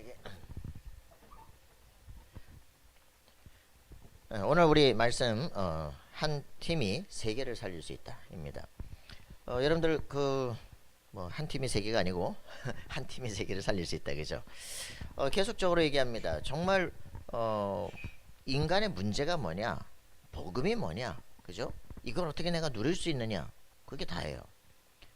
여러분에게 오늘 우리 말씀 한 팀이 세계를 살릴 수 있다입니다. 여러분들 그 뭐 한 팀이 세계가 아니고 한 팀이 세계를 살릴 수 있다, 그죠? 계속적으로 얘기합니다. 정말 인간의 문제가 뭐냐, 복음이 뭐냐, 그죠? 이걸 어떻게 내가 누릴 수 있느냐, 그게 다예요.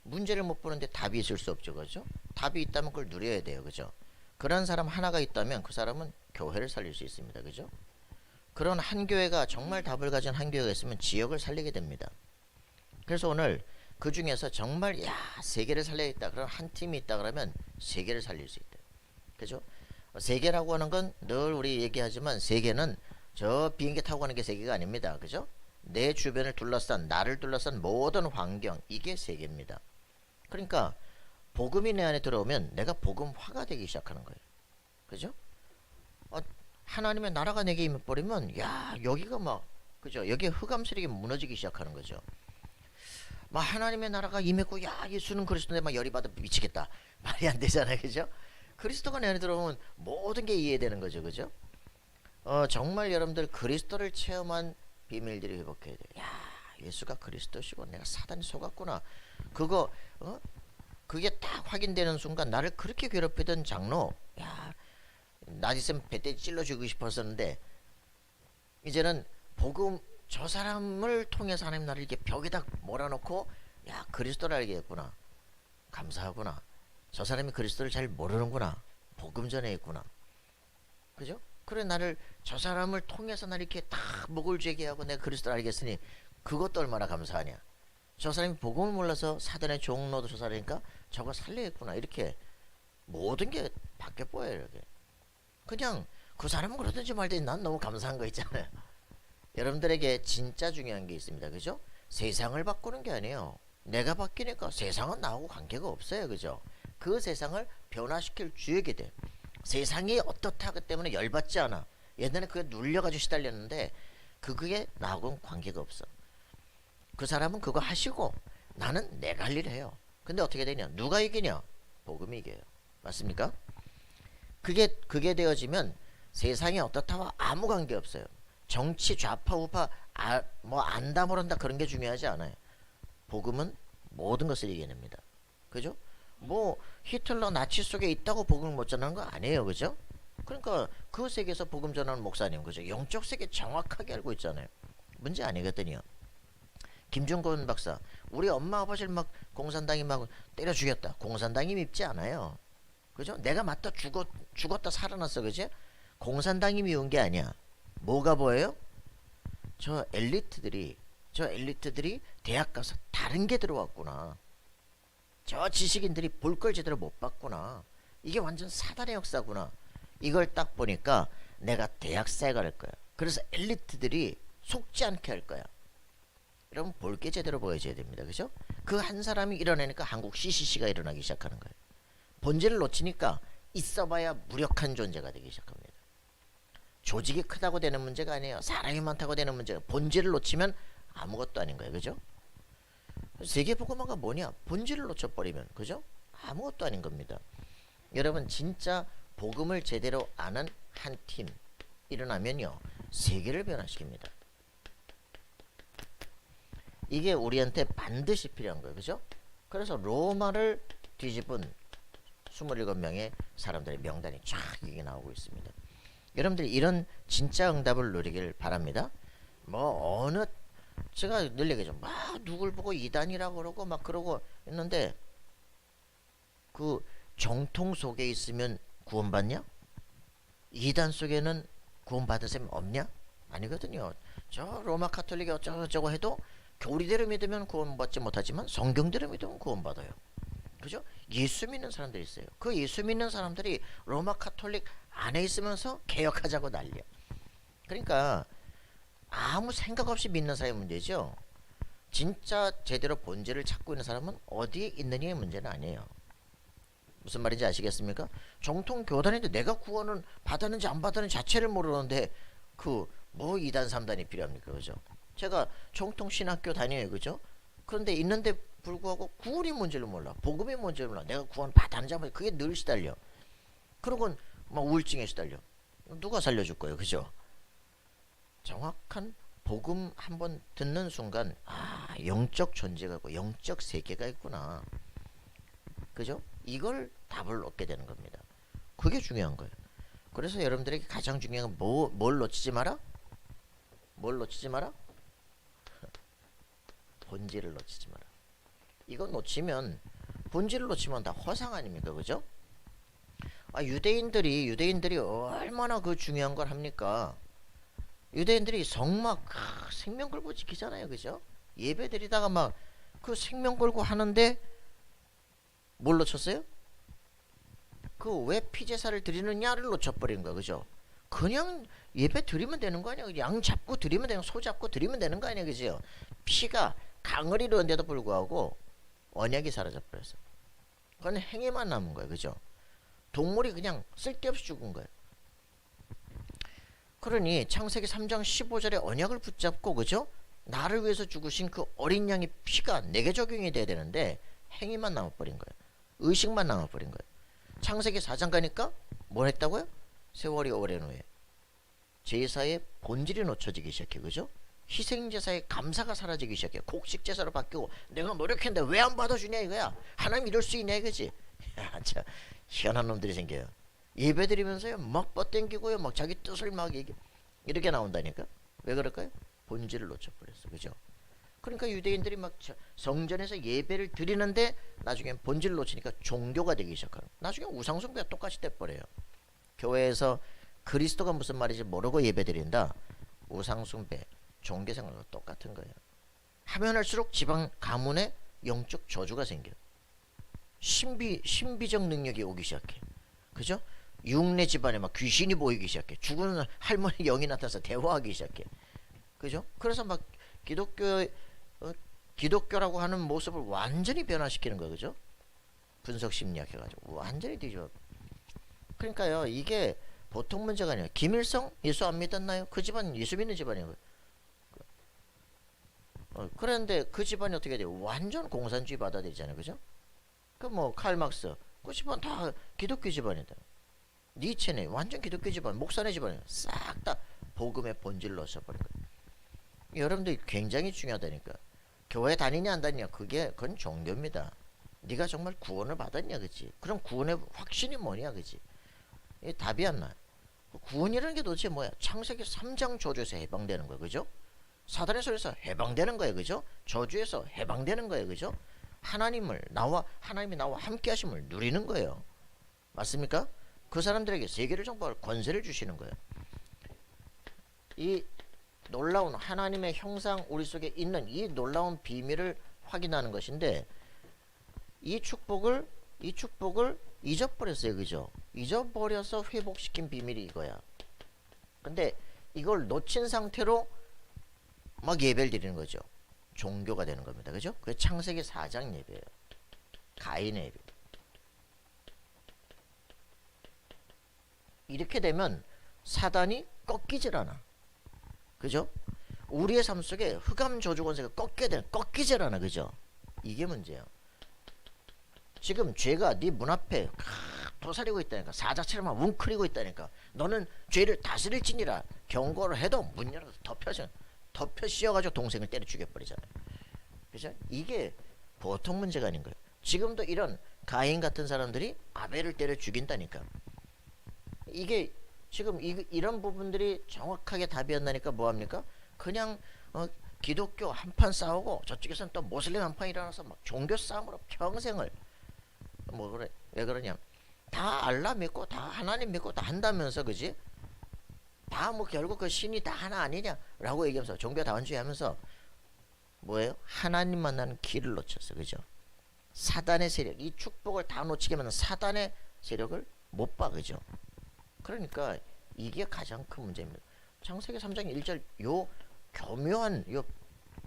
문제를 못 보는데 답이 있을 수 없죠, 그죠? 답이 있다면 그걸 누려야 돼요, 그죠? 그런 사람 하나가 있다면 그 사람은 교회를 살릴 수 있습니다, 그죠? 그런 한 교회가 정말 답을 가진 한 교회가 있으면 지역을 살리게 됩니다. 그래서 오늘 그 중에서 정말 세계를 살려야겠다, 그런 한 팀이 있다 그러면 세계를 살릴 수 있다, 그죠? 세계라고 하는 건 늘 우리 얘기하지만 세계는 저 비행기 타고 가는 게 세계가 아닙니다, 그죠? 내 주변을 둘러싼, 나를 둘러싼 모든 환경, 이게 세계입니다. 그러니까 복음이 내 안에 들어오면 내가 복음화가 되기 시작하는 거예요, 그죠? 하나님의 나라가 내게 임해버리면 여기가 막, 그죠? 여기에 흑암세력이 무너지기 시작하는 거죠. 막 하나님의 나라가 임했고 예수는 그리스도인데 막 열이 받아 미치겠다, 말이 안 되잖아요, 그죠? 그리스도가 내 안에 들어오면 모든 게 이해되는 거죠, 그죠? 정말 여러분들 그리스도를 체험한 비밀들이 회복해야 돼요. 예수가 그리스도시고 내가 사단이 속았구나. 그게 딱 확인되는 순간 나를 그렇게 괴롭히던 장로, 나 있으면 배때 찔러주고 싶었었는데 이제는 복음, 저 사람을 통해서 하나님 나를 이렇게 벽에다 몰아놓고 그리스도를 알게 됐구나, 감사하구나, 저 사람이 그리스도를 잘 모르는구나, 복음 전에 있구나, 그죠? 그래, 나를 저 사람을 통해서 나를 이렇게 다 목을 죄게 하고 내가 그리스도를 알겠으니 그것도 얼마나 감사하냐. 저 사람이 복음을 몰라서 사단의 종로도 저 사람이니까 저거 살려야겠구나, 이렇게 모든 게 바뀌어 보여요. 이렇게 그냥 그 사람은 그러든지 말든지 난 너무 감사한 거 있잖아요. 여러분들에게 진짜 중요한 게 있습니다, 그죠? 세상을 바꾸는 게 아니에요. 내가 바뀌니까 세상은 나하고 관계가 없어요, 그죠? 그 세상을 변화시킬 주역이 돼. 세상이 어떻다 그 때문에 열받지 않아. 옛날에 그게 눌려가지고 시달렸는데 그게 나하고는 관계가 없어. 그 사람은 그거 하시고 나는 내가 할 일을 해요. 근데 어떻게 되냐? 누가 이기냐? 복음이 이겨요. 맞습니까? 그게 되어지면 세상이 어떻다와 아무 관계 없어요. 정치 좌파 우파 뭐 안다 모른다 그런 게 중요하지 않아요. 복음은 모든 것을 이겨냅니다, 그죠? 뭐 히틀러 나치 속에 있다고 복음을 못 전하는 거 아니에요, 그죠? 그러니까 그 세계에서 복음 전하는 목사님, 그죠? 영적 세계 정확하게 알고 있잖아요. 문제 아니거든요. 김중건 박사, 우리 엄마 아버지를 막 공산당이 막 때려 죽였다, 공산당이 밉지 않아요, 그죠? 내가 맞다 죽었다 살아났어, 그죠? 공산당이 미운 게 아니야. 뭐가 보여요? 저 엘리트들이 대학 가서 다른 게 들어왔구나, 저 지식인들이 볼 걸 제대로 못 봤구나, 이게 완전 사단의 역사구나, 이걸 딱 보니까 내가 대학사에 갈 거야. 그래서 엘리트들이 속지 않게 할 거야. 여러분, 볼 게 제대로 보여줘야 됩니다, 그죠? 그 한 사람이 일어나니까 한국 CCC가 일어나기 시작하는 거예요. 본질을 놓치니까 있어봐야 무력한 존재가 되기 시작합니다. 조직이 크다고 되는 문제가 아니에요. 사람이 많다고 되는 문제가, 본질을 놓치면 아무것도 아닌 거예요, 그죠? 세계복음화가 뭐냐? 본질을 놓쳐버리면, 그죠? 아무것도 아닌 겁니다. 여러분, 진짜 복음을 제대로 아는 한 팀 일어나면요, 세계를 변화시킵니다. 이게 우리한테 반드시 필요한 거예요, 그죠? 그래서 로마를 뒤집은 27명의 사람들의 명단이 쫙 이게 나오고 있습니다. 여러분들이 이런 진짜 응답을 누리길 바랍니다. 제가 늘 얘기하죠. 누굴 보고 이단이라고 그러고 막 그러고 있는데, 그 정통 속에 있으면 구원받냐? 이단 속에는 구원받은 사람이 없냐? 아니거든요. 저 로마 카톨릭이 어쩌고저쩌고 해도 교리대로 믿으면 구원받지 못하지만 성경대로 믿으면 구원받아요, 그죠? 예수 믿는 사람들이 있어요. 그 예수 믿는 사람들이 로마 카톨릭 안에 있으면서 개혁하자고 난리야. 그러니까 아무 생각 없이 믿는 사람의 문제죠. 진짜 제대로 본질을 찾고 있는 사람은 어디에 있느냐의 문제는 아니에요. 무슨 말인지 아시겠습니까? 정통 교단인데 내가 구원을 받았는지 안 받았는지 자체를 모르는데 뭐 2단 3단이 필요합니까, 그죠? 제가 정통 신학교 다녀요, 그죠? 그런데 있는데 불구하고 구원이 뭔지를 몰라, 복음이 뭔지를 몰라, 내가 구원 받았는지 안 받았는지 그게 늘 시달려. 그러곤 막 우울증에 시달려. 누가 살려줄 거예요, 그죠? 정확한 복음 한번 듣는 순간 영적 존재가 있고 영적 세계가 있구나, 그죠? 이걸 답을 얻게 되는 겁니다. 그게 중요한 거예요. 그래서 여러분들에게 가장 중요한 건 뭘 놓치지 마라? 뭘 놓치지 마라? 본질을 놓치지 마라. 이거 놓치면, 본질을 놓치면 다 허상 아닙니까, 그죠? 유대인들이 얼마나 그 중요한 걸 합니까? 유대인들이 성막 생명 걸고 지키잖아요, 그죠? 예배 드리다가 막 그 생명 걸고 하는데 뭘 놓쳤어요? 그 왜 피제사를 드리느냐를 놓쳐버린 거야, 그죠? 그냥 예배 드리면 되는 거 아니야? 양 잡고 드리면 되는, 소 잡고 드리면 되는 거 아니야, 그죠? 피가 강을 이루는데도 불구하고 언약이 사라져버렸어. 그건 행위만 남은 거예요, 그죠? 동물이 그냥 쓸데없이 죽은 거예요. 그러니 창세기 3장 15절에 언약을 붙잡고, 그죠? 나를 위해서 죽으신 그 어린 양의 피가 내게 적용이 돼야 되는데 행위만 남아버린 거예요. 의식만 남아버린 거예요. 창세기 4장 가니까 뭘 했다고요? 세월이 오랜 후에 제사의 본질이 놓쳐지기 시작해, 그죠? 희생제사의 감사가 사라지기 시작해. 곡식제사로 바뀌고, 내가 노력했는데 왜 안 받아주냐 이거야. 하나님 이럴 수 있냐 이거지. 야, 참 희한한 놈들이 생겨요. 예배 드리면서요 막 뻗땡기고요, 막 자기 뜻을 막 이렇게 나온다니까. 왜 그럴까요? 본질을 놓쳐버렸어, 그죠? 그러니까 유대인들이 막 성전에서 예배를 드리는데 나중엔 본질을 놓치니까 종교가 되기 시작하는, 나중에 우상숭배가 똑같이 돼버려요. 교회에서 그리스도가 무슨 말인지 모르고 예배 드린다, 우상숭배, 종교생활과 똑같은 거예요. 하면 할수록 집안 가문에 영적 저주가 생겨. 신비적 능력이 오기 시작해, 그죠? 육내 집안에 막 귀신이 보이기 시작해. 죽은 할머니 영이 나타나서 대화하기 시작해, 그죠? 그래서 막 기독교라고 하는 모습을 완전히 변화시키는 거예요, 그죠? 분석 심리학 해가지고 완전히 뒤집어. 그러니까요, 이게 보통 문제가 아니에요. 김일성 예수 안 믿었나요? 그 집안 예수 믿는 집안이에요. 그런데 그 집안이 어떻게 돼요? 완전 공산주의 받아들이잖아요, 그죠? 그 뭐 칼막스 그 집안 다 기독교 집안이다. 니체네 완전 기독교 집안, 목사네 집안이에요. 싹 다 복음의 본질로 넣어버린 거예요. 여러분들이 굉장히 중요하다니까. 교회 다니냐 안 다니냐 그건 종교입니다. 네가 정말 구원을 받았냐, 그치? 그럼 구원의 확신이 뭐냐, 그치? 이 답이 안 나. 구원이라는 게 도대체 뭐야? 창세기 3장 저주에서 해방되는 거야, 그죠? 사단의 손에서 해방되는 거예요, 그죠? 저주에서 해방되는 거예요, 그죠? 하나님이 나와 함께 하심을 누리는 거예요. 맞습니까? 그 사람들에게 세계를 정복할 권세를 주시는 거예요. 이 놀라운 하나님의 형상 우리 속에 있는 이 놀라운 비밀을 확인하는 것인데, 이 축복을 잊어버렸어요, 그죠? 잊어버려서 회복시킨 비밀이 이거야. 근데 이걸 놓친 상태로 막 예배를 드리는 거죠. 종교가 되는 겁니다, 그죠? 그게 창세기 4장 예배예요. 가인의 예배. 이렇게 되면 사단이 꺾이질 않아, 그죠? 우리의 삶 속에 흑암 저주 권세가 꺾이질 않아, 그죠? 이게 문제예요. 지금 죄가 네 문 앞에 도사리고 있다니까. 사자처럼 웅크리고 있다니까. 너는 죄를 다스릴지니라 경고를 해도 문 열어서 덮여 씌워가지고 동생을 때려 죽여버리잖아요, 그죠? 이게 보통 문제가 아닌 거예요. 지금도 이런 가인 같은 사람들이 아벨을 때려 죽인다니까. 이게 지금 이런 부분들이 정확하게 답이 안 나니까 뭐합니까? 그냥 기독교 한판 싸우고 저쪽에서는 또 모슬림 한판 일어나서 막 종교 싸움으로 평생을 뭐 그래. 왜 그러냐? 다 알라 믿고 다 하나님 믿고 다 한다면서, 그지? 다 뭐 결국 그 신이 다 하나 아니냐라고 얘기하면서 종교 다원주의 하면서 뭐예요? 하나님 만나는 길을 놓쳤어, 그죠? 사단의 세력, 이 축복을 다 놓치게 만든 사단의 세력을 못 봐, 그죠? 그러니까 이게 가장 큰 문제입니다. 창세기 3장 1절 요 교묘한 요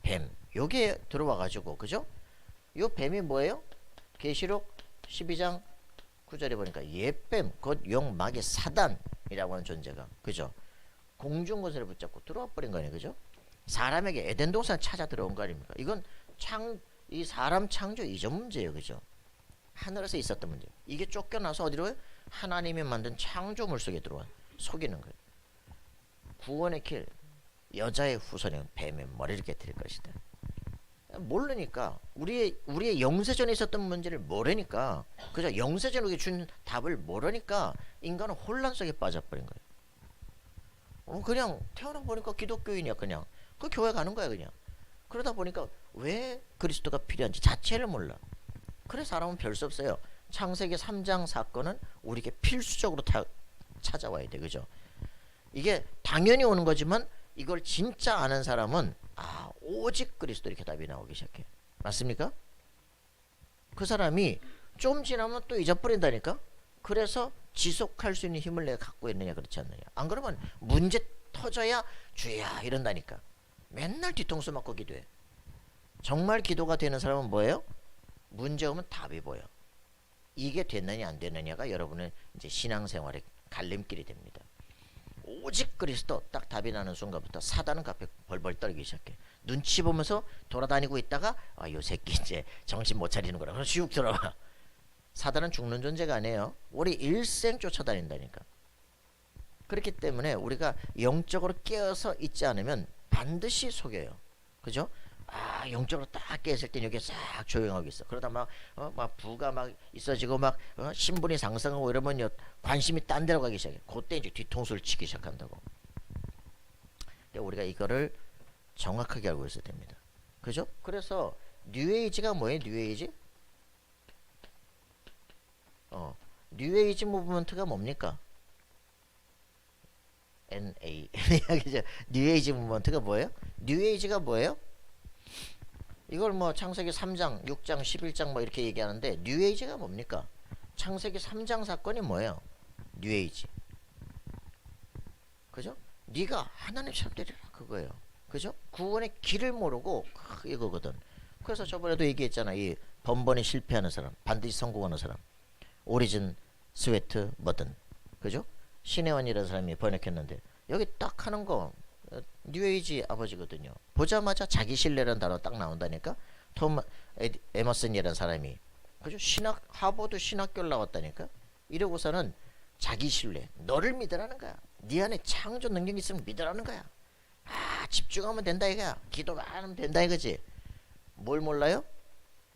뱀, 요게 들어와 가지고, 그죠? 요 뱀이 뭐예요? 계시록 12장 9절에 보니까 옛뱀 곧 용마귀 사단이라고 하는 존재가, 그죠? 공중 권세를 붙잡고 들어와 버린 거 아니에요, 그죠? 사람에게 에덴 동산을 찾아 들어온 거 아닙니까? 이건 이 사람 창조 이전 문제예요, 그죠? 하늘에서 있었던 문제. 이게 쫓겨나서 어디로 가요? 하나님이 만든 창조물 속에 들어와 속이는 거예요. 구원의 길, 여자의 후손은 뱀의 머리를 깨뜨릴 것이다. 모르니까 우리의 영세전에 있었던 문제를 모르니까, 그죠? 영세전에 우리가 준 답을 모르니까 인간은 혼란 속에 빠져버린 거예요. 그냥 태어나 보니까 기독교인이야. 그냥 그 교회 가는 거야 그냥. 그러다 보니까 왜 그리스도가 필요한지 자체를 몰라. 그래 사람은 별 수 없어요. 창세기 3장 사건은 우리에게 필수적으로 찾아와야 돼. 그죠? 이게 당연히 오는 거지만 이걸 진짜 아는 사람은 오직 그리스도 이렇게 답이 나오기 시작해. 맞습니까? 그 사람이 좀 지나면 또 잊어버린다니까. 그래서 지속할 수 있는 힘을 내가 갖고 있느냐 그렇지 않느냐. 안 그러면 문제 터져야 주야 이런다니까. 맨날 뒤통수 맞고 기도해. 정말 기도가 되는 사람은 뭐예요? 문제 오면 답이 보여. 이게 됐느냐 안 됐느냐가 여러분의 이제 신앙생활의 갈림길이 됩니다. 오직 그리스도 딱 답이 나는 순간부터 사단은 갑자기 벌벌 떨기 시작해. 눈치 보면서 돌아다니고 있다가 요 새끼 이제 정신 못 차리는구나. 그래서 슉 들어와. 사단은 죽는 존재가 아니에요. 우리 일생 쫓아다닌다니까. 그렇기 때문에 우리가 영적으로 깨어서 있지 않으면 반드시 속여요. 그죠? 영적으로 딱 깨었을 때 여기 싹 조용하고 있어. 그러다 막 부가 막 있어지고 막 신분이 상승하고 이러면 관심이 딴 데로 가기 시작해. 그때 이제 뒤통수를 치기 시작한다고. 그러니까 우리가 이거를 정확하게 알고 있어야 됩니다. 그죠? 그래서 뉴에이지가 뭐예요? 뉴에이지? 뉴에이지 무브먼트가 뭡니까? NA 그죠? 뉴에이지 무브먼트가 뭐예요? 뉴에이지가 뭐예요? 이걸 뭐 창세기 3장, 6장, 11장 뭐 이렇게 얘기하는데 뉴에이지가 뭡니까? 창세기 3장 사건이 뭐예요? 뉴에이지. 그죠? 네가 하나님처럼 되리라 그거예요. 그죠? 구원의 길을 모르고 이거거든. 그래서 저번에도 얘기했잖아. 이 번번이 실패하는 사람, 반드시 성공하는 사람. 오리진 스웨트 머든. 그죠? 신혜원이라는 사람이 번역했는데 여기 딱 하는 거 뉴에이지 아버지거든요. 보자마자 자기 신뢰라는 단어 딱 나온다니까. 톰 에머슨이라는 사람이, 그죠? 하버드 신학교를 나왔다니까. 이러고서는 자기 신뢰, 너를 믿으라는 거야. 네 안에 창조 능력이 있으면 믿으라는 거야. 집중하면 된다 이거야. 기도만 하면 된다 이거지. 뭘 몰라요?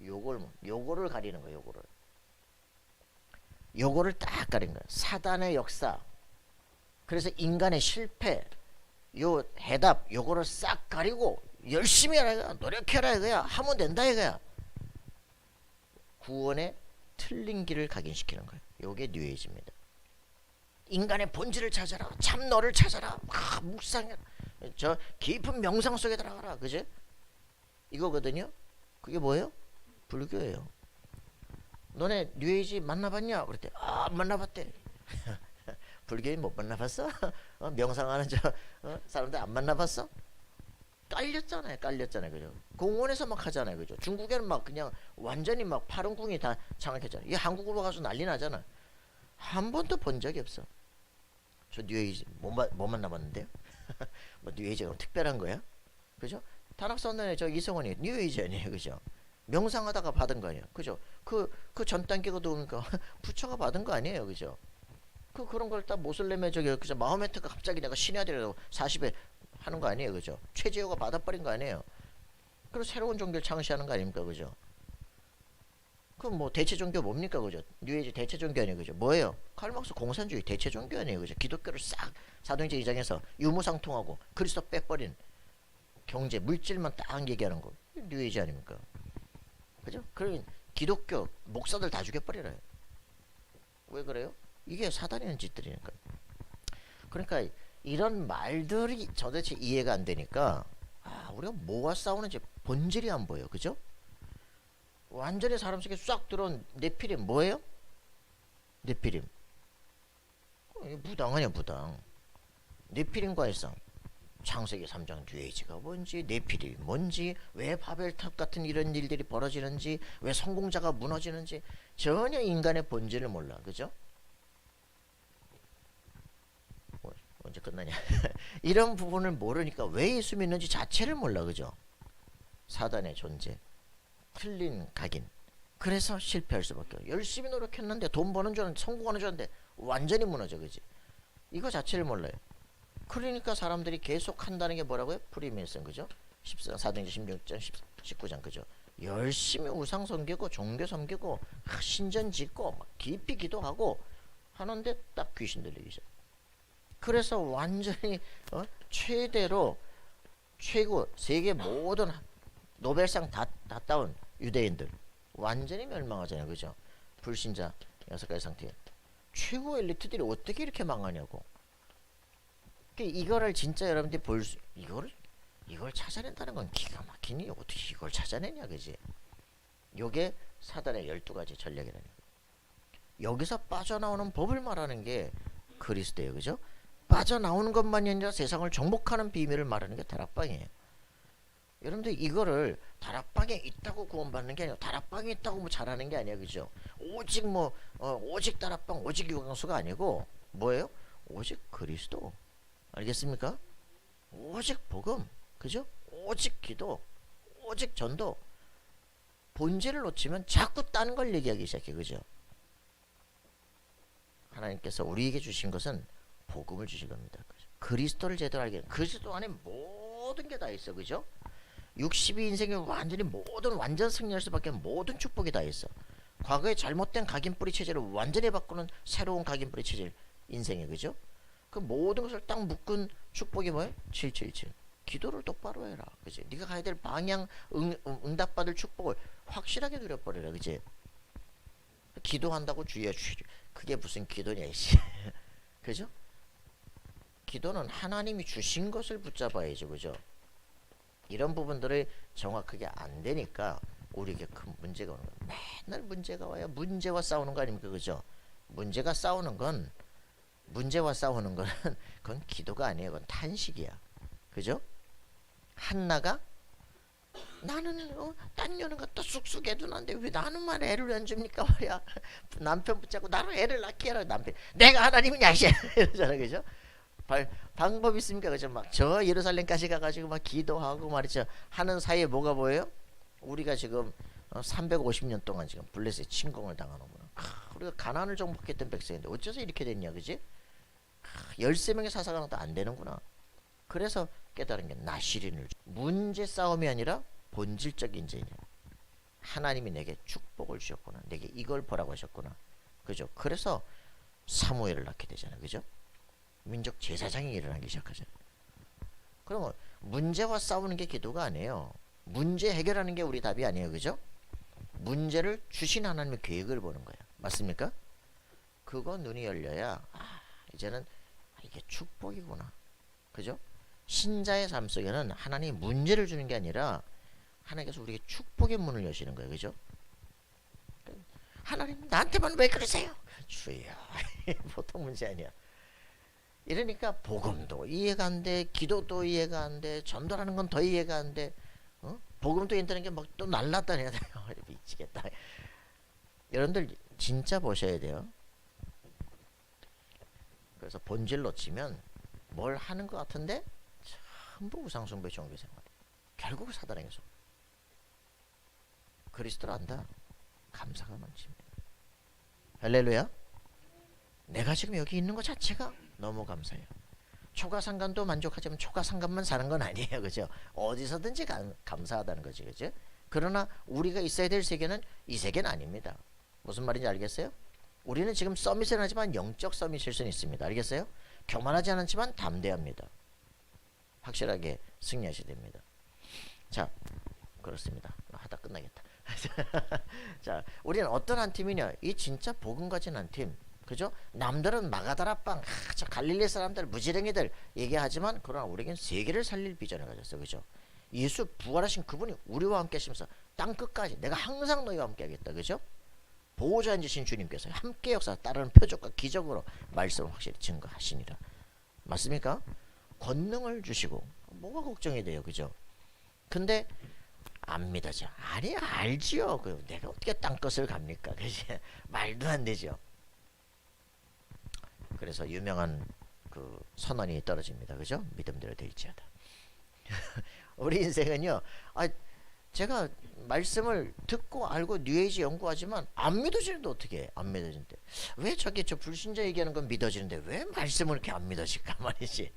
요거를 가리는 거야. 요거를 딱 가리는 거야. 사단의 역사. 그래서 인간의 실패, 요 해답, 요거를 싹 가리고 열심히 하라 이거야. 노력해라 이거야. 하면 된다 이거야. 구원의 틀린 길을 각인시키는 거예요. 요게 뉴에이지입니다. 인간의 본질을 찾아라. 참 너를 찾아라. 묵상해라. 저 깊은 명상 속에 들어가라. 그지? 이거거든요. 그게 뭐예요? 불교예요. 너네 뉴에이지 만나봤냐? 그랬대. 안 만나봤대. 불교인 못 만나봤어? 명상하는 사람들 안 만나봤어? 깔렸잖아요. 그죠? 공원에서 막 하잖아요. 그죠? 중국에는 막 그냥 완전히 막 파룬궁이 다 장악했잖아요. 이 한국으로 가서 난리 나잖아. 한 번도 본 적이 없어. 저 뉴에이지 못 만나봤는데요. 뭐 뉴에이지가 특별한 거야? 그죠? 단학선언의 저 이성원이 뉴에이지 아니에요. 그죠? 명상하다가 받은 거 아니에요. 그죠? 그 전 단계가 오니까 부처가 받은 거 아니에요. 그죠? 그런 걸 딱 모슬렘의 그죠? 마호메트가 갑자기 내가 신해야 되라고 40에 하는 거 아니에요. 그죠? 최재호가 받아버린 거 아니에요. 그리고 새로운 종교를 창시하는 거 아닙니까? 그죠? 그럼 뭐 대체 종교 뭡니까? 그죠? 뉴에이지 대체 종교 아니에요. 그죠? 뭐예요? 칼막스 공산주의 대체 종교 아니에요. 그죠? 기독교를 싹 사도행전 2장에서 유무상통하고 그리스도 빼버린 경제, 물질만 딱 얘기하는 거. 뉴에이지 아닙니까? 그죠? 그러면 기독교 목사들 다 죽여버리래요. 왜 그래요? 이게 사단이 하는 짓들이니까. 그러니까 이런 말들이 도대체 이해가 안 되니까 우리가 뭐가 싸우는지 본질이 안 보여. 그죠? 완전히 사람 속에 싹 들어온 네피림 뭐예요? 네피림 무당 아니야 무당. 네피림과의 싸움. 창세기 3장 뉴에이지가 뭔지, 네피림이 뭔지, 왜 바벨탑 같은 이런 일들이 벌어지는지, 왜 성공자가 무너지는지 전혀 인간의 본질을 몰라. 그죠? 언제 끝나냐? 이런 부분을 모르니까 왜 예수 믿는지 자체를 몰라. 그죠? 사단의 존재, 틀린 각인, 그래서 실패할 수밖에 없어요. 열심히 노력했는데 돈 버는 줄 알았는데 성공하는 줄 알았는데 완전히 무너져. 그지? 이거 자체를 몰라요. 그러니까 사람들이 계속 한다는 게 뭐라고요? 프리메이슨. 그죠? 14장 16장 19장. 그죠? 열심히 우상 섬기고 종교 섬기고 신전 짓고 막 깊이 기도하고 하는데 딱 귀신 들리기 시작. 그래서 완전히 최대로 최고 세계 모든 노벨상 다 따온 유대인들 완전히 멸망하잖아요. 그죠? 불신자 6가지 상태. 최고 엘리트들이 어떻게 이렇게 망하냐고. 이거를 진짜 여러분들이 이걸 찾아낸다는 건 기가 막히니 어떻게 이걸 찾아내냐. 그지? 요게 사단의 12가지 전략이라는 거예요. 여기서 빠져나오는 법을 말하는 게 그리스도예요. 그죠? 빠져나오는 것만이 아니라 세상을 정복하는 비밀을 말하는 게 다락방이에요. 여러분들 이거를 다락방에 있다고 구원받는 게 아니라 다락방에 있다고 뭐 잘하는 게 아니야. 그죠? 오직 오직 다락방 오직 유광수가 아니고 뭐예요? 오직 그리스도. 알겠습니까? 오직 복음. 그죠? 오직 기도. 오직 전도. 본질을 놓치면 자꾸 딴 걸 얘기하기 시작해. 그죠? 하나님께서 우리에게 주신 것은 복음을 주신 겁니다. 그리스도를 제대로 알게. 그리스도 안에 모든 게 다 있어. 그죠? 62인생이 완전히 완전 승리할 수밖에 모든 축복이 다 있어. 과거에 잘못된 각인뿌리 체제를 완전히 바꾸는 새로운 각인뿌리 체제 인생이. 그죠? 그 모든 것을 딱 묶은 축복이 뭐예요? 777. 기도를 똑바로 해라. 그지? 네가 가야 될 방향 응답받을 축복을 확실하게 누려버려라. 그지? 기도한다고 주의해. 그게 무슨 기도냐 이씨. 그죠? 기도는 하나님이 주신 것을 붙잡아야죠. 그죠? 이런 부분들이 정확하게 안 되니까 우리에게 큰 문제가 오는 거예요. 맨날 문제가 와야 문제와 싸우는 거 아닙니까? 그죠? 문제와 싸우는 건 그건 기도가 아니에요. 그건 탄식이야. 그죠? 한나가 나는 딴 여는 갖다 쑥쑥 해두는데 왜 나는만 애를 안 줍니까 말이야. 남편 붙잡고 나는 애를 낳게 하라. 남편 내가 하나님이냐 이러잖아. 그죠? 방법 있습니까? 그죠? 막 저 예루살렘까지 가가지고 막 기도하고 말이죠. 하는 사이에 뭐가 보여요? 우리가 지금 350년 동안 지금 블레셋에 침공을 당하는구나. 우리가 가나안을 정복했던 백성인데 어째서 이렇게 됐냐. 그지? 13명의 사사관도 안 되는구나. 그래서 깨달은 게 나시린을 문제 싸움이 아니라 본질적인 죄냐. 하나님이 내게 축복을 주셨구나. 내게 이걸 보라고 하셨구나. 그죠? 그래서 사무엘을 낳게 되잖아요. 그죠? 민족 제사장이 일어나기 시작하잖아요. 그러면 문제와 싸우는 게 기도가 아니에요. 문제 해결하는 게 우리 답이 아니에요. 그죠? 문제를 주신 하나님의 계획을 보는 거야. 맞습니까? 그거 눈이 열려야 이제는 이게 축복이구나. 그죠? 신자의 삶 속에는 하나님이 문제를 주는 게 아니라 하나님께서 우리에게 축복의 문을 여시는 거예요. 그죠? 하나님 나한테만 왜 그러세요? 주여. 보통 문제 아니야. 이러니까 복음도 이해가 안 돼. 기도도 이해가 안 돼. 전도라는 건 더 이해가 안 돼. 복음도 인다는 게 막 또 날랐다네요. 미치겠다. 여러분들 진짜 보셔야 돼요. 그래서 본질 놓치면 뭘 하는 것 같은데 전부 우상숭배 종교생활. 결국 사단에게 속. 그리스도를 안다. 감사가 넘칩니다. 할렐루야. 내가 지금 여기 있는 것 자체가 너무 감사해요. 초가상간도 만족하지만 초가상간만 사는 건 아니에요. 그죠? 어디서든지 감사하다는 거지. 그죠? 그러나 우리가 있어야 될 세계는 이 세계는 아닙니다. 무슨 말인지 알겠어요? 우리는 지금 서밋을 하지만 영적 서밋일 수는 있습니다. 알겠어요? 교만하지 않지만 담대합니다. 확실하게 승리하셔야 됩니다. 자, 그렇습니다. 하다 끝나겠다. 자, 우리는 어떤 한 팀이냐? 이 진짜 복음 가진 한 팀. 그죠? 남들은 마가다라빵, 저 갈릴리 사람들, 무지랭이들 얘기하지만 그러나 우리에겐 세계를 살릴 비전을 가졌어. 그죠? 예수 부활하신 그분이 우리와 함께 하시면서 땅 끝까지 내가 항상 너희와 함께 하겠다. 그죠? 보호자 앉으신 주님께서 함께 역사 따르는 표적과 기적으로 말씀을 확실히 증거하시니라. 맞습니까? 권능을 주시고 뭐가 걱정이 돼요. 그죠? 근데 안 믿어져. 아니 알지요. 내가 어떻게 땅끝을 갑니까? 그지? 말도 안 되죠. 그래서 유명한 그 선언이 떨어집니다. 그죠? 믿음대로 될지어다. 우리 인생은요. 제가 말씀을 듣고 알고 뉴에이지 연구하지만 안 믿어지는데 어떻게 해? 안 믿어지는데 왜 저기 저 불신자 얘기하는 건 믿어지는데 왜 말씀을 이렇게 안 믿어질까 말이지.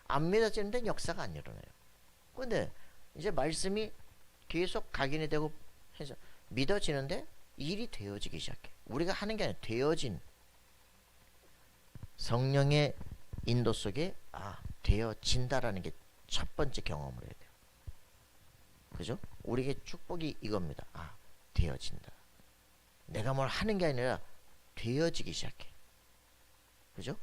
안 믿어지는데 역사가 안 일어나요. 근데 이제 말씀이 계속 각인이 되고 해서 믿어지는데 일이 되어지기 시작해. 우리가 하는 게 아니라 되어진 성령의 인도 속에 되어진다라는 게 첫 번째 경험을 해야 돼요. 그죠? 우리에게 축복이 이겁니다. 되어진다. 내가 뭘 하는 게 아니라 되어지기 시작해. 그죠?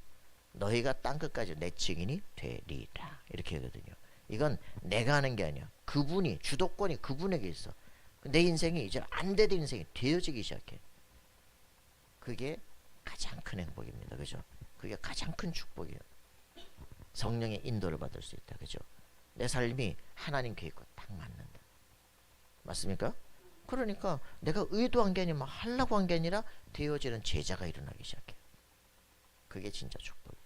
너희가 땅끝까지 내 증인이 되리라. 이렇게 하거든요. 이건 내가 하는 게 아니야. 그분이, 주도권이 그분에게 있어. 내 인생이 이제 안 되던 인생이 되어지기 시작해. 그게 가장 큰 행복입니다. 그죠? 그게 가장 큰 축복이에요. 성령의 인도를 받을 수 있다. 그죠? 내 삶이 하나님 계획과 딱 맞는다. 맞습니까? 그러니까 내가 의도한 게 아니라 하려고 한 게 아니라 되어지는 제자가 일어나기 시작해. 그게 진짜 축복이에요.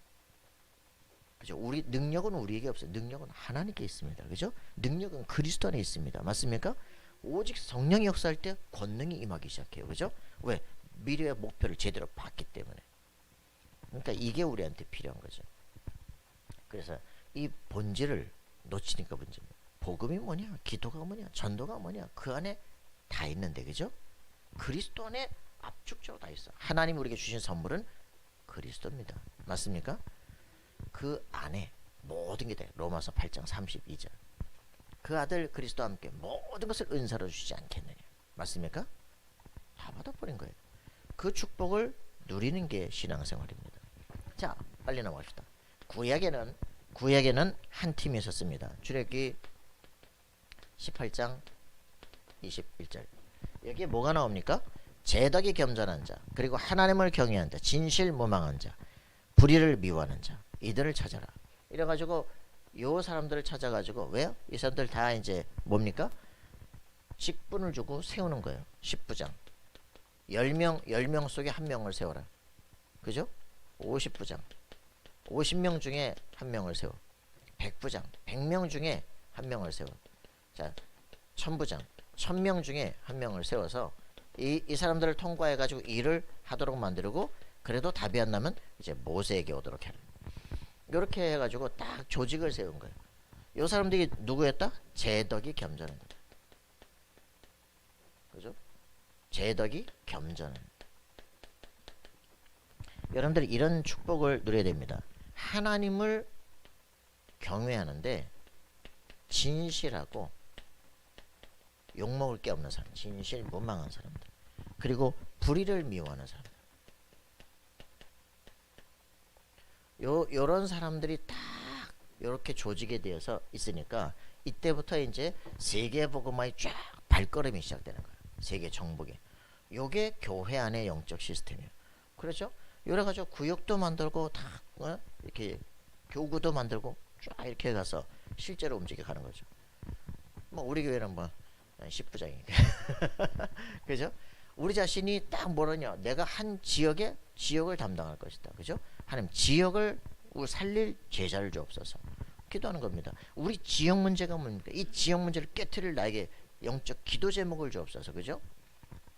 그죠? 우리 능력은 우리에게 없어요. 능력은 하나님께 있습니다. 그죠? 능력은 그리스도 안에 있습니다. 맞습니까? 오직 성령이 역사할 때 권능이 임하기 시작해요. 그죠? 왜? 미래의 목표를 제대로 봤기 때문에. 그러니까 이게 우리한테 필요한 거죠. 그래서 이 본질을 놓치니까 문제입니다. 복음이 뭐냐? 기도가 뭐냐? 전도가 뭐냐? 그 안에 다 있는데, 그죠? 그리스도 안에 압축적으로 다 있어. 하나님 우리에게 주신 선물은 그리스도입니다. 맞습니까? 그 안에 모든 게 돼. 로마서 8장 32절. 그 아들 그리스도와 함께 모든 것을 은사로 주시지 않겠느냐. 맞습니까? 다 받아버린 거예요. 그 축복을 누리는 게 신앙생활입니다. 자, 빨리 넘어갑시다. 구약에는 한 팀이 있었습니다. 출애굽기 18장 21절. 여기에 뭐가 나옵니까? 재덕이 겸손한 자, 그리고 하나님을 경외한 자, 진실무망한 자, 불의를 미워하는 자, 이들을 찾아라. 이래가지고 요 사람들을 찾아가지고, 왜요? 이 사람들 다 이제 뭡니까? 직분을 주고 세우는 거예요. 10부장. 10명 속에 한 명을 세워라. 그죠? 50부장. 50명 중에 한 명을 세워. 100부장. 100명 중에 한 명을 세워. 자, 1000부장. 1000명 중에 한 명을 세워서 이 사람들을 통과해가지고 일을 하도록 만들고, 그래도 답이 안 나면 이제 모세에게 오도록 하는. 이렇게 해가지고 딱 조직을 세운 거예요. 이 사람들이 누구였다? 재덕이 겸손한 거다. 그죠? 재덕이 겸손한. 여러분들 이런 축복을 누려야 됩니다. 하나님을 경외하는데 진실하고 욕먹을 게 없는 사람, 진실 무망한 사람들, 그리고 불의를 미워하는 사람들. 요런 사람들이 딱 요렇게 조직에 되어서 있으니까 이때부터 이제 세계 복음화의 쫙 발걸음이 시작되는 거예요. 세계 정복이. 요게 교회 안의 영적 시스템이에요. 그렇죠? 여러가지고 구역도 만들고 다 이렇게 교구도 만들고 쫙 이렇게 가서 실제로 움직여 가는 거죠. 뭐 우리 교회는 뭐 10부장이니까. 그죠? 우리 자신이 딱 뭐라냐, 내가 한 지역을 담당할 것이다. 그죠? 하나님 지역을 살릴 제자를 주옵소서. 기도하는 겁니다. 우리 지역 문제가 뭡니까? 이 지역 문제를 깨트릴 나에게 영적 기도 제목을 주옵소서. 그죠?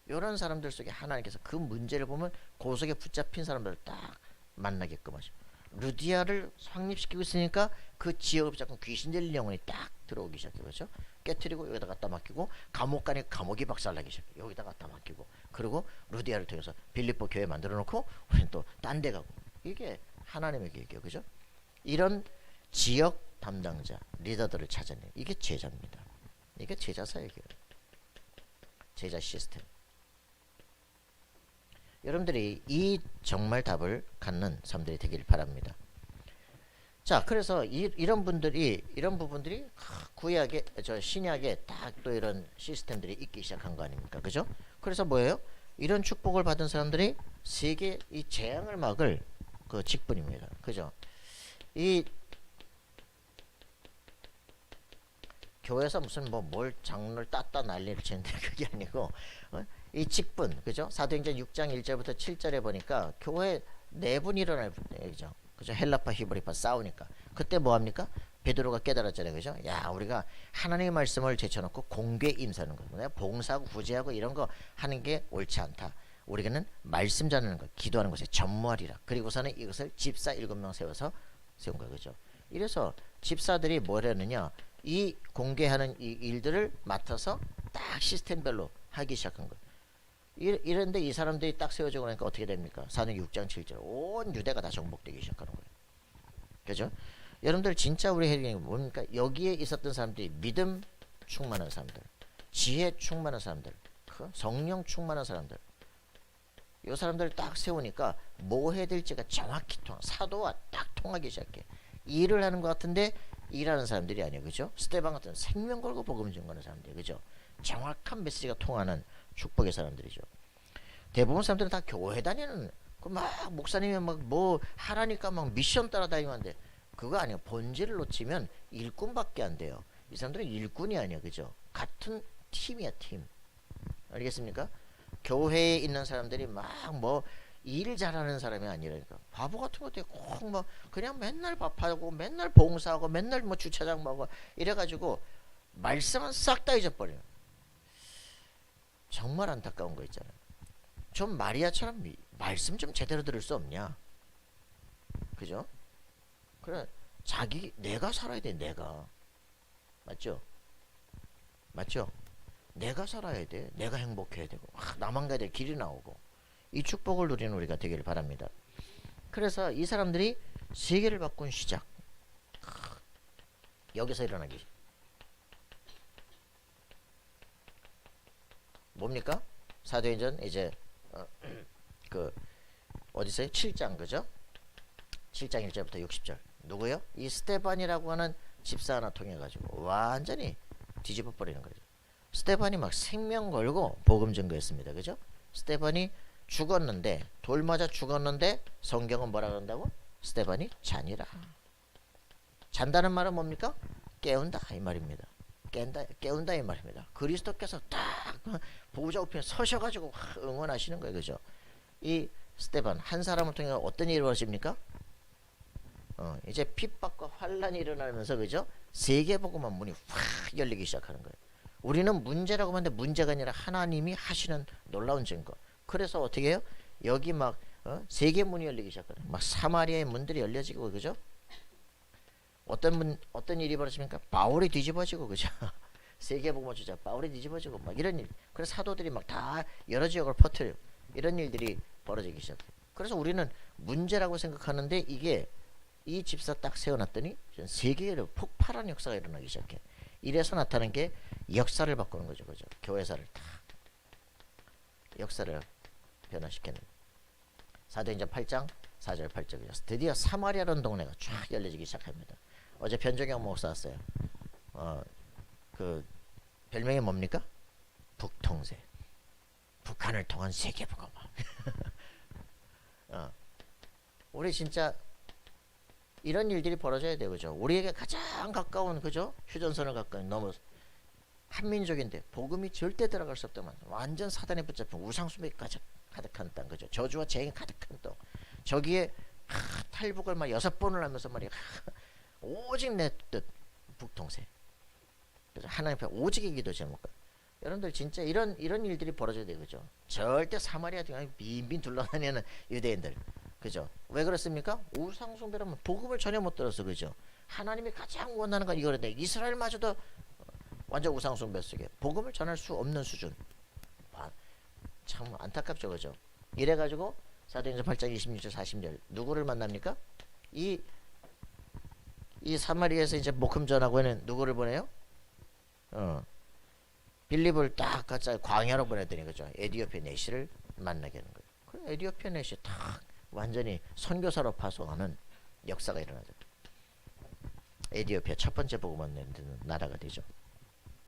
이런 사람들 속에 하나님께서 그 문제를 보면 그 속에 붙잡힌 사람들을 딱 만나게끔 하죠. 루디아를 확립시키고 있으니까 그 지역을 붙잡고 귀신 들린 영혼이 딱 들어오기 시작해요. 그렇죠? 깨트리고 여기다 갖다 맡기고, 감옥 가니 감옥이 박살나기 시작해요. 여기다 갖다 맡기고, 그리고 루디아를 통해서 빌립보 교회 만들어 놓고 우리는 또 딴 데 가고. 이게 하나님의 계획이에요. 그죠? 이런 지역 담당자, 리더들을 찾아내요. 이게 제자입니다. 이게 제자 사역이에요. 제자 시스템. 여러분들이 이 정말 답을 갖는 사람들이 되길 바랍니다. 자, 그래서 이런 부분들이 구약에, 신약에 딱 또 이런 시스템들이 있기 시작한 거 아닙니까? 그죠? 그래서 뭐예요? 이런 축복을 받은 사람들이 세계 이 재앙을 막을 그 직분입니다. 그죠? 이 교회에서 무슨 뭘 장로를 따따 난리를 치는데 그게 아니고, 이 직분, 그죠? 사도행전 6장 1절부터 7절에 보니까 교회 내분이 일어날 얘기죠. 그죠? 헬라파 히브리파 싸우니까 그때 뭐 합니까? 베드로가 깨달았잖아요, 그죠? 야, 우리가 하나님의 말씀을 제쳐놓고 공개 임사하는 거, 내가 봉사하고 구제하고 이런 거 하는 게 옳지 않다. 우리는 말씀 전하는 것, 기도하는 것에 전무하리라. 그리고서는 이것을 집사 7명 세운 거, 그죠? 이래서 집사들이 뭐라느냐, 이 공개하는 이 일들을 맡아서 딱 시스템별로 하기 시작한 거예요. 이런데 이 사람들이 딱 세워지고 나니까 어떻게 됩니까? 사도행 6장 7절 온 유대가 다 정복되기 시작하는 거예요. 그죠? 여러분들 진짜 우리 해결이 뭡니까? 여기에 있었던 사람들이 믿음 충만한 사람들, 지혜 충만한 사람들, 성령 충만한 사람들, 이 사람들을 딱 세우니까 뭐 해야 될지가 정확히 사도와 딱 통하기 시작해. 일을 하는 것 같은데 일하는 사람들이 아니에요, 그죠? 스테반 같은 생명 걸고 복음 전하는 사람들, 그죠? 정확한 메시지가 통하는 축복의 사람들이죠. 대부분 사람들은 다 교회 다니는, 막 목사님이 막 뭐 하라니까 막 미션 따라다니면 안 돼. 그거 아니에요. 본질을 놓치면 일꾼밖에 안 돼요. 이 사람들은 일꾼이 아니야, 그죠? 같은 팀이야, 팀. 알겠습니까? 교회에 있는 사람들이 막 뭐 일 잘하는 사람이 아니라니까. 바보 같은 것도 꼭 뭐 그냥 맨날 밥하고 맨날 봉사하고 맨날 뭐 주차장 먹어 이래가지고 말씀은 싹 다 잊어버려요. 정말 안타까운 거 있잖아요. 좀 마리아처럼 말씀 좀 제대로 들을 수 없냐? 그죠? 그래, 내가 살아야 돼, 내가. 맞죠? 맞죠? 내가 살아야 돼. 내가 행복해야 되고, 나만 가야 될 길이 나오고. 이 축복을 누리는 우리가 되기를 바랍니다. 그래서 이 사람들이 세계를 바꾼 시작. 여기서 일어나기. 뭡니까? 사도행전 이제 그 어디서요? 7장, 그죠? 7장 1절부터 60절. 누구요? 이 스테반이라고 하는 집사 하나 통해 가지고 완전히 뒤집어 버리는 거죠. 스테반이 막 생명 걸고 복음 전거했습니다. 그죠? 스테반이 죽었는데, 돌 맞아 죽었는데 성경은 뭐라 그런다고? 스테반이 잔이라. 잔다는 말은 뭡니까? 깨운다 이 말입니다. 깨운다 이 말입니다. 그리스도께서 딱 보좌 우편에 서셔가지고 응원하시는 거예요, 그죠? 이 스테반 한 사람을 통해 어떤 일이 벌어집니까? 이제 핍박과 환란이 일어나면서, 그죠? 세계복음만 문이 확 열리기 시작하는 거예요. 우리는 문제라고 하는데 문제가 아니라 하나님이 하시는 놀라운 증거. 그래서 어떻게 해요? 여기 막 세계 문이 열리기 시작하는, 막 사마리아의 문들이 열려지고, 그죠? 어떤 일이 벌어집니까? 바울이 뒤집어지고, 그죠? 세계복음을 주자 바울이 뒤집어지고 막 이런 일. 그래서 사도들이 막 다 여러 지역을 퍼뜨려. 이런 일들이 벌어지기 시작해요. 그래서 우리는 문제라고 생각하는데 이게 이 집사 딱 세워놨더니 세계를 폭발한 역사가 일어나기 시작해. 이래서 나타난 게 역사를 바꾸는 거죠, 그죠? 교회사를 딱 역사를 변화시키는. 사도행전 8장 4절 8절이죠. 드디어 사마리아라는 동네가 쫙 열려지기 시작합니다. 어제 변종영 목사 왔어요. 그 별명이 뭡니까? 북통세. 북한을 통한 세계복음. 우리 진짜 이런 일들이 벌어져야 돼요, 그죠? 우리에게 가장 가까운, 그죠? 휴전선을 가까이 넘어 한민족인데 복음이 절대 들어갈 수 없다만 완전 사단에 붙잡힌 우상숭배까지 가득한 땅, 그죠? 저주와 재앙이 가득한 땅. 저기에 탈북을 막 6번을 하면서 말이야. 오직 내 뜻 북통세. 그래서 하나님 앞에 오직의 기도 제목과 여러분들 진짜 이런 일들이 벌어져야 돼요, 그죠? 절대 사마리아 등에 빈빈 둘러다니는 유대인들, 그죠? 왜 그렇습니까? 우상숭배라면 복음을 전혀 못 들었어, 그죠? 하나님이 가장 원하는 건 이거인데 이스라엘마저도 완전 우상숭배 속에 복음을 전할 수 없는 수준. 참 안타깝죠, 그죠? 이래가지고 사도행전 8장 26절 40절 누구를 만납니까? 이 사마리아에서 이제 목금 전하고 있는 누구를 보내요? 빌립을 딱 갖다 광야로 보내더니, 그죠? 에디오피아 내시를 만나게 하는 거예요. 그럼 에디오피아 내시 딱 완전히 선교사로 파송하는 역사가 일어나죠. 에디오피아 첫 번째 복음을 내는 나라가 되죠.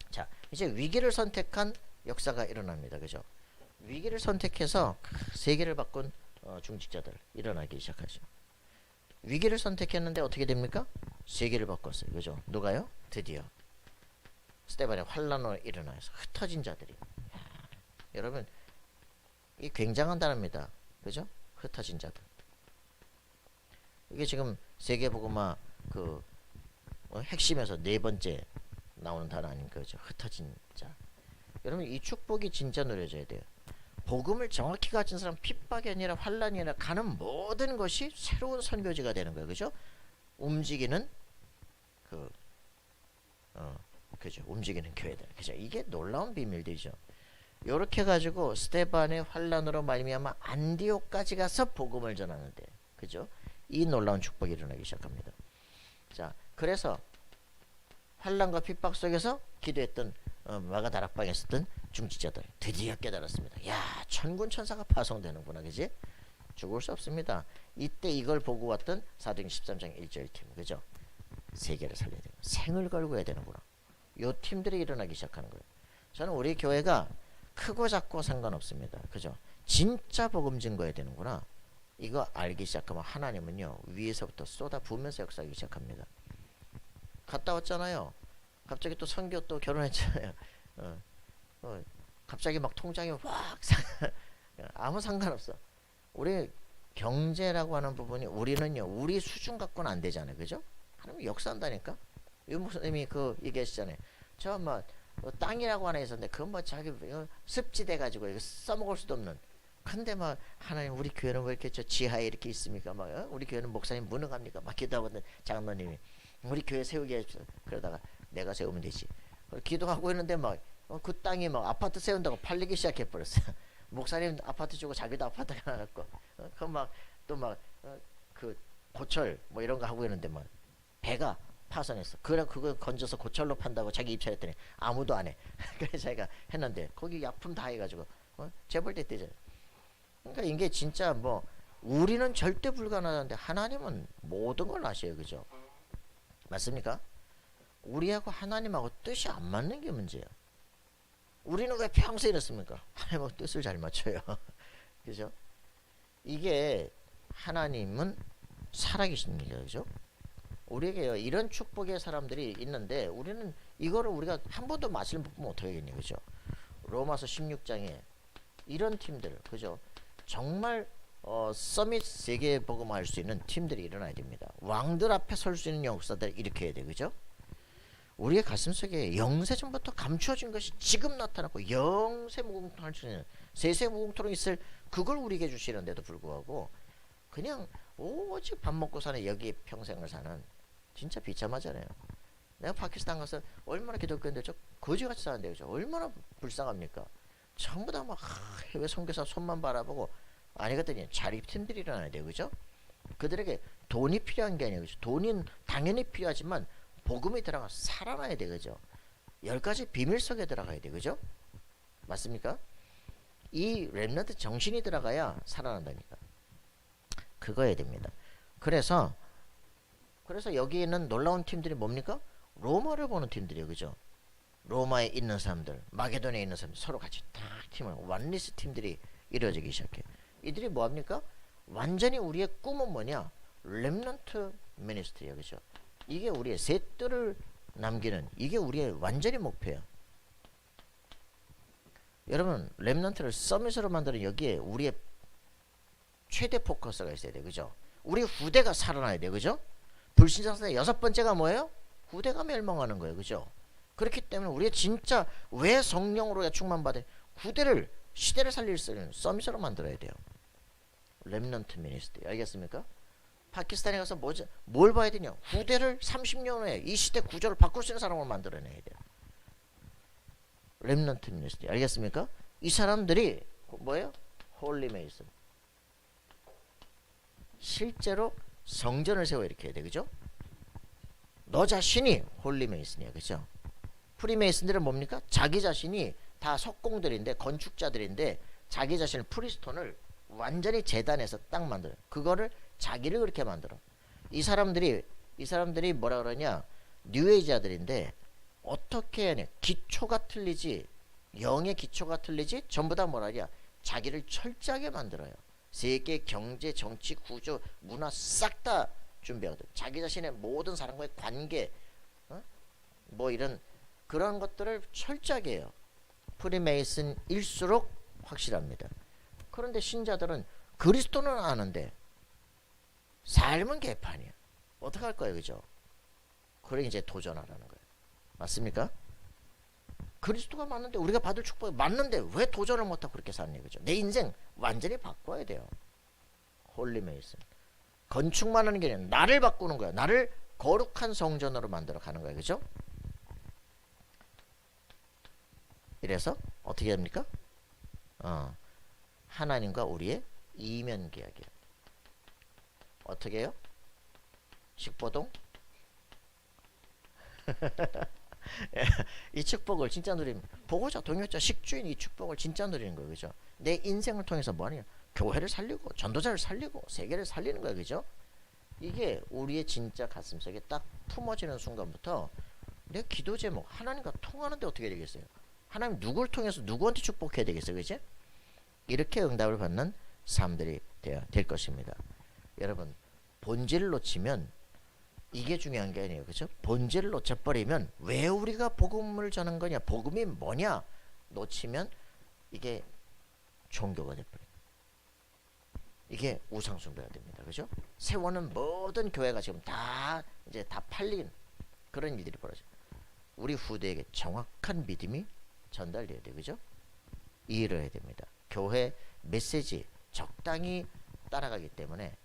자, 이제 위기를 선택한 역사가 일어납니다, 그죠? 위기를 선택해서 세계를 바꾼 중직자들 일어나기 시작하죠. 위기를 선택했는데 어떻게 됩니까? 세계를 바꿨어요, 그죠? 누가요? 드디어 스테반의 환란으로 일어나서 흩어진 자들이. 여러분, 이 굉장한 단어입니다, 그죠? 흩어진 자들. 이게 지금 세계복음화 핵심에서 네 번째 나오는 단어 아닙니까? 그죠? 흩어진 자. 여러분 이 축복이 진짜 누려져야 돼요. 복음을 정확히 가진 사람 핍박이 아니라 환란이 아니라 가는 모든 것이 새로운 선교지가 되는 거예요. 그죠? 움직이는 그 그죠? 움직이는 교회들. 그죠? 이게 놀라운 비밀들이죠. 요렇게 가지고 스데반의 환란으로 말미암아 안디옥까지 가서 복음을 전하는데. 그죠? 이 놀라운 축복이 일어나기 시작합니다. 자, 그래서 환란과 핍박 속에서 기도했던 마가 다락방에 있었던 중지자들 드디어 깨달았습니다. 야, 천군 천사가 파송되는구나. 그지? 죽을 수 없습니다. 이때 이걸 보고 왔던 사도행 13장 1절 팀. 그죠? 세계를 살려야 되고 생을 걸고 해야 되는구나. 요 팀들이 일어나기 시작하는 거예요. 저는 우리 교회가 크고 작고 상관없습니다. 그죠? 진짜 복음 증거해야 되는구나. 이거 알기 시작하면 하나님은요 위에서부터 쏟아 부으면서 역사하기 시작합니다. 갔다 왔잖아요. 갑자기 또 선교 또 결혼했잖아요. 갑자기 막 통장이 확 아무 상관없어. 우리 경제라고 하는 부분이 우리는요 우리 수준 갖고는 안 되잖아요. 그죠? 하나님 역사한다니까. 유 목사님이 그 얘기하시잖아요. 저 뭐 땅이라고 하나 있었는데 그건 뭐 자기 습지돼 가지고 이거 써먹을 수도 없는. 근데 막 하나님 우리 교회는 왜 이렇게 저 지하에 이렇게 있습니까? 막 우리 교회는 목사님 무능합니까? 막 기도하거든 장로님이 우리 교회 세우게 해주세요. 그러다가 내가 세우면 되지. 기도하고 있는데 막 그 땅이 막 아파트 세운다고 팔리기 시작해 버렸어. 목사님 아파트 주고 자기도 아파트 하나 갖고 그 막 또 막 그 고철 뭐 이런 거 하고 있는데 막 배가 파손했어. 그래 그거 건져서 고철로 판다고 자기 입찰했더니 아무도 안 해. 그래서 자기가 했는데 거기 약품 다 해가지고 재벌 됐대잖아. 그러니까 이게 진짜 뭐 우리는 절대 불가능한데 하나님은 모든 걸 아셔요. 그죠? 맞습니까? 우리하고 하나님하고 뜻이 안 맞는 게 문제예요. 우리는 왜 평소에 이렇습니까? 하나님하고 뜻을 잘 맞춰요. 그죠? 이게 하나님은 살아계십니다. 그죠? 우리에게 이런 축복의 사람들이 있는데 우리는 이거를 우리가 한 번도 맛을 보면 어떡하겠니? 그죠? 로마서 16장에 이런 팀들, 그죠? 정말 서밋 세계 복음할 수 있는 팀들이 일어나야 됩니다. 왕들 앞에 설 수 있는 역사들 일으켜야 돼. 그죠? 우리의 가슴속에 영세전부터 감추어진 것이 지금 나타났고 영세 무궁토할 수 있는 세세 무궁토로 있을 그걸 우리에게 주시는데도 불구하고 그냥 오직 밥 먹고 사는 여기 평생을 사는 진짜 비참하잖아요. 내가 파키스탄 가서 얼마나 기독교인들 저 거지같이 사는데 그죠? 얼마나 불쌍합니까? 전부 다 막 해외 선교사 손만 바라보고 아니거든요. 자립팀들이 일어나야 돼요. 그죠? 그들에게 돈이 필요한 게 아니에요. 그죠? 돈은 당연히 필요하지만 복음이 들어가 살아나야 돼. 그죠? 10가지 비밀 속에 들어가야 돼. 그죠? 맞습니까? 이 렘넌트 정신이 들어가야 살아난다니까. 그거 해야 됩니다. 그래서 여기 있는 놀라운 팀들이 뭡니까? 로마를 보는 팀들이에요. 그죠? 로마에 있는 사람들, 마게도니아에 있는 사람들 서로 같이 딱 팀을 완리스 팀들이 이루어지기 시작해. 이들이 뭐 합니까? 완전히 우리의 꿈은 뭐냐? 렘넌트 미니스트리야. 그죠? 이게 우리의 셋들을 남기는 이게 우리의 완전히 목표야. 여러분 렘넌트를 서밋으로 만드는 여기에 우리의 최대 포커스가 있어야 돼. 그죠? 우리 후대가 살아나야 돼. 그죠? 불신자의 6번째가 뭐예요? 후대가 멸망하는 거예요. 그죠? 그렇기 때문에 우리가 진짜 왜 성령으로 충만받아 후대를 시대를 살릴 수 있는 서밋으로 만들어야 돼요. 렘넌트 미니스트리. 알겠습니까? 파키스탄에 가서 뭘 봐야 되냐? 후대를 30년 후에 이 시대 구조를 바꿀 수 있는 사람을 만들어내야 돼요. 렘넌트 미니스트리. 알겠습니까? 이 사람들이 뭐예요? 홀리 메이슨. 실제로 성전을 세워 이렇게 해야 돼. 그죠? 너 자신이 홀리 메이슨이야. 그죠? 프리메이슨들은 뭡니까? 자기 자신이 다 석공들인데 건축자들인데 자기 자신을 프리스톤을 완전히 재단해서 딱 만들어. 그거를 자기를 그렇게 만들어. 이 사람들이 뭐라 그러냐? 뉴에이지아들인데 어떻게 하냐? 기초가 틀리지. 영의 기초가 틀리지. 전부 다 뭐라냐? 자기를 철저하게 만들어요. 세계 경제, 정치, 구조, 문화 싹 다 준비하거든. 자기 자신의 모든 사람과의 관계, 뭐 이런 그런 것들을 철저하게 해요. 프리메이슨일수록 확실합니다. 그런데 신자들은 그리스도는 아는데 삶은 개판이야. 어떡할 거예요, 그죠? 그래 이제 도전하라는 거예요. 맞습니까? 그리스도가 맞는데 우리가 받을 축복이 맞는데 왜 도전을 못하고 그렇게 사는 거죠? 내 인생 완전히 바꿔야 돼요. 홀리 메이슨. 건축만 하는 게 아니라 나를 바꾸는 거야. 나를 거룩한 성전으로 만들어 가는 거야. 그죠? 이래서 어떻게 됩니까? 하나님과 우리의 이면 계약이에요. 어떻게 해요? 식보동? 이 축복을 진짜 누리면 보고자 동역자 식주인 이 축복을 진짜 누리는 거예요. 그죠? 내 인생을 통해서 뭐하냐? 교회를 살리고 전도자를 살리고 세계를 살리는 거예요. 그죠? 이게 우리의 진짜 가슴속에 딱 품어지는 순간부터 내 기도 제목 하나님과 통하는데 어떻게 되겠어요? 하나님 누굴 통해서 누구한테 축복해야 되겠어요? 그죠? 이렇게 응답을 받는 사람들이 되어야 될 것입니다. 여러분 본질을 놓치면 이게 중요한 게 아니에요. 그죠? 본질을 놓쳐버리면 왜 우리가 복음을 전한 거냐? 복음이 뭐냐? 놓치면 이게 종교가 돼버려요. 이게 우상숭배가 됩니다. 그죠? 세워는 모든 교회가 지금 다 이제 다 팔린 그런 일들이 벌어져요. 우리 후대에게 정확한 믿음이 전달돼야 돼요. 그죠? 이해를 해야 됩니다. 교회 메시지 적당히 따라가기 때문에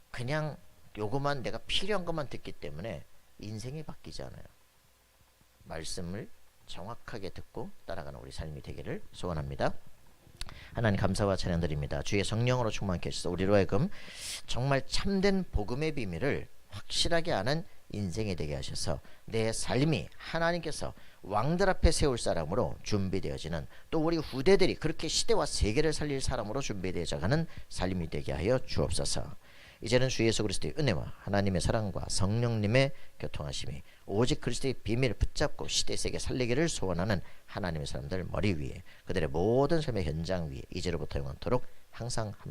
그냥 요것만 내가 필요한 것만 듣기 때문에 인생이 바뀌지 않아요. 말씀을 정확하게 듣고 따라가는 우리 삶이 되기를 소원합니다. 하나님 감사와 찬양드립니다. 주의 성령으로 충만케 하셔서 우리로 하여금 정말 참된 복음의 비밀을 확실하게 아는 인생이 되게 하셔서 내 삶이 하나님께서 왕들 앞에 세울 사람으로 준비되어지는 또 우리 후대들이 그렇게 시대와 세계를 살릴 사람으로 준비되어져 가는 삶이 되게 하여 주옵소서. 이제는 주 예수 그리스도의 은혜와 하나님의 사랑과 성령님의 교통하심이 오직 그리스도의 비밀을 붙잡고 시대 세계 살리기를 소원하는 하나님의 사람들 머리 위에 그들의 모든 삶의 현장 위에 이제로부터 영원토록 항상 함께